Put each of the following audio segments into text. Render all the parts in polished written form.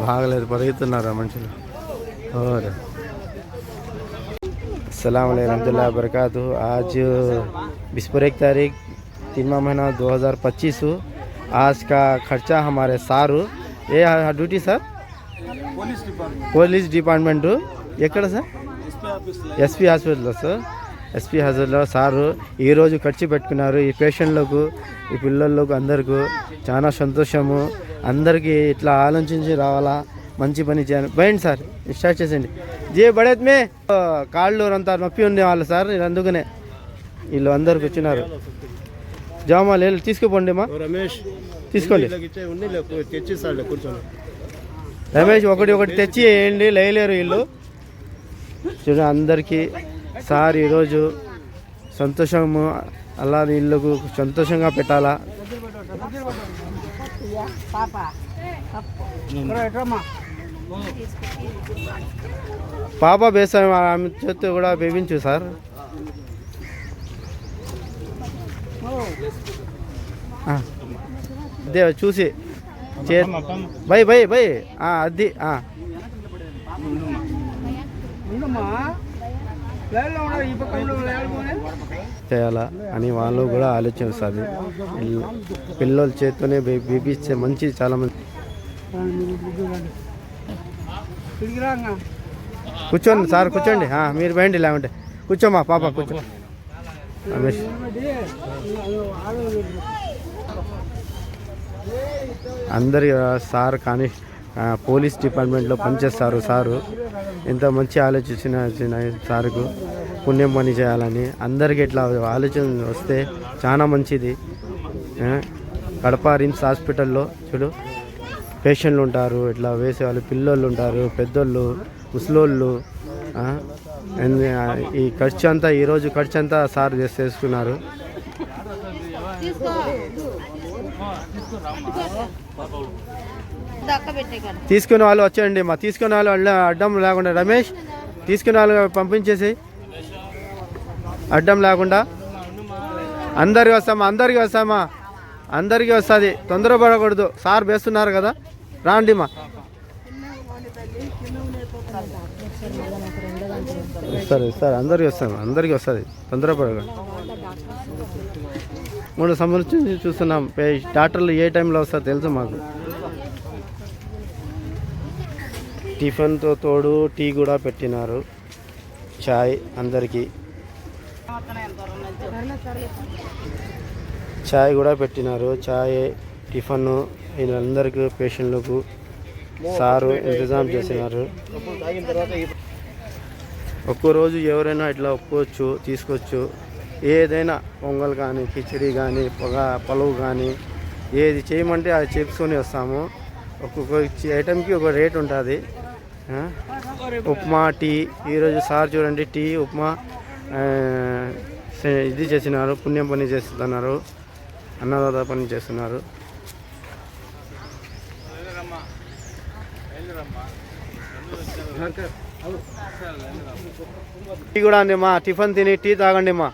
బాగలేదు, పరిగెత్తున్నారా మనుషులు. अस्सलाम वालेकुम रहमतुल्लाहि वबरकातुहू। आज 21 तारीख 3 महीना 2025। आज का खर्चा हमारे सारू ये ड्यूटी सर పోలీస్ డిపార్ట్మెంట్ ఎక్కడ సార్? ఎస్పీ హాస్పిటల్లో సార్. ఎస్పీ హాస్పిటల్లో సారు ఈరోజు ఖర్చు పెట్టుకున్నారు. ఈ పేషెంట్లకు, ఈ పిల్లలకు అందరికీ చాలా సంతోషము. అందరికీ ఇట్లా ఆలోచించి రావాలా, మంచి పని చేయాలి. బయండి సార్, స్టార్ట్ చేసేయండి. జే బడేత్ మే కాళ్ళు అంతా నొప్పి ఉండేవాళ్ళు సార్, అందుకనే వీళ్ళు అందరికి వచ్చినారు. జామా లేదు, తీసుకోపోండి మా రమేష్, తీసుకోండి రమేష్. ఒకటి తెచ్చి వేయండి, లేయలేరు వీళ్ళు. చూడండి అందరికీ సార్ ఈరోజు సంతోషము, అలా వీళ్ళకు సంతోషంగా పెట్టాలా. పాప బేసాయం ఆమె చేతి కూడా బేబించు సార్. అదే చూసి బై బై బై అది చేయాలా అని వాళ్ళు కూడా ఆలోచిస్తారు. పిల్లల చేతితోనే బేబిస్తే మంచిది, చాలా మంది. కూర్చోండి సార్, కూర్చోండి. మీరు బయండి, లేకుంటే కూర్చోమా పాప, కూర్చో. రమేష్ అందరి సార్ కానీ పోలీస్ డిపార్ట్మెంట్లో పనిచేస్తారు. సారు ఎంత మంచి ఆలోచించిన సార్కు పుణ్యం పని చేయాలని అందరికీ ఇట్లా ఆలోచన వస్తే చాలా మంచిది. కడప రిమ్స్ హాస్పిటల్లో చూడు పేషెంట్లు ఉంటారు, ఇట్లా వేసేవాళ్ళు, పిల్లోళ్ళు ఉంటారు, పెద్దోళ్ళు, ముసలోళ్ళు. ఈ ఖర్చు అంతా, ఈరోజు ఖర్చు అంతా సార్ చేసుకున్నారు. తీసుకునే వాళ్ళు వచ్చేయండి మా, తీసుకునే వాళ్ళు అడ్డం లేకుండా. రమేష్ తీసుకునే వాళ్ళు పంపించేసి అడ్డం లేకుండా. అందరికి వస్తామా, అందరికీ వస్తుంది, తొందరపడకూడదు. సార్ వేస్తున్నారు కదా, రాండి మా. ఇస్తారు అందరికీ వస్తుంది, తొందరపడకూడదు. 3 సంవత్సరాల నుంచి చూస్తున్నాం. డాక్టర్లు ఏ టైంలో వస్తారో తెలుసు మాకు. టిఫిన్తో తోడు టీ కూడా పెట్టినారు, చాయ్ అందరికీ చాయ్ కూడా పెట్టినారు. చాయ్ టిఫిన్ వీళ్ళందరికీ పేషెంట్లకు సారు ఇంతజాం చేసినారు. ఒక్కరోజు ఎవరైనా ఇట్లా ఒప్పుకోవచ్చు, తీసుకోవచ్చు. ఏదైనా పొంగల్ కానీ, కిచడీ కానీ, పలువు కానీ, ఏది చేయమంటే అది చేసుకొని వస్తాము. ఒక్కొక్క ఐటెంకి ఒక రేట్ ఉంటుంది. ఉప్మా, టీ. ఈరోజు సార్ చూడండి టీ, ఉప్మా ఇది చేసినారు, పుణ్యం పని చేస్తున్నారు, అన్నదాత పని చేస్తున్నారు. టీ కూడా అండి మా, టిఫిన్ తిని టీ తాగండి మా.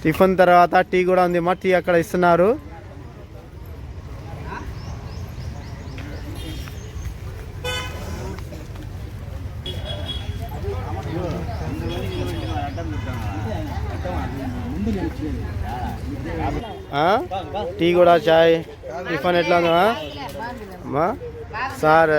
టిఫిన్ తర్వాత టీ కూడా ఉంది మా, టీ అక్కడ ఇస్తున్నారు. టీ కూడా, చాయ్, టిఫిన్ ఎట్లా ఉందా సార్?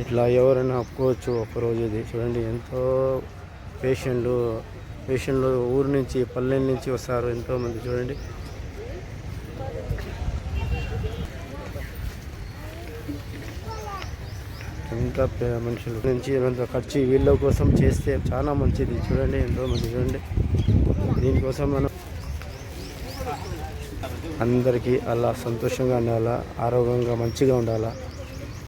ఇట్లా ఎవరైనా ఒప్పుకోవచ్చు ఒక్కరోజు. ఇది చూడండి ఎంతో పేషెంట్లు ఊరు నుంచి, పల్లెల నుంచి వస్తారు ఎంతోమంది. చూడండి ఎంత మనుషులు నుంచి ఎంత ఖర్చు వీళ్ళ కోసం చేస్తే చాలా మంచిది. చూడండి ఎంతోమంది. చూడండి దీనికోసం మనం అందరికీ అలా సంతోషంగా ఉండాలా, ఆరోగ్యంగా మంచిగా ఉండాలా.